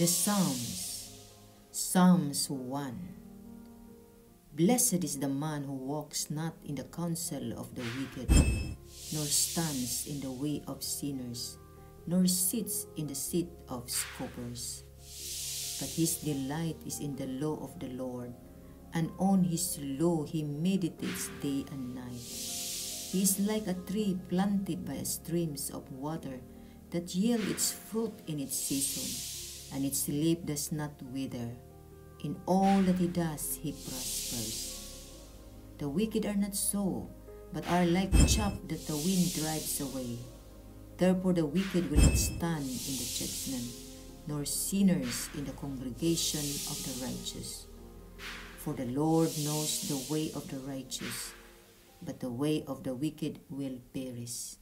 The Psalms. Psalms 1. Blessed is the man who walks not in the counsel of the wicked, nor stands in the way of sinners, nor sits in the seat of scoffers. But his delight is in the law of the Lord, and on his law he meditates day and night. He is like a tree planted by streams of water that yield its fruit in its season, and its leaf does not wither. In all that he does, he prospers. The wicked are not so, but are like chaff that the wind drives away. Therefore the wicked will not stand in the judgment, nor sinners in the congregation of the righteous. For the Lord knows the way of the righteous, but the way of the wicked will perish.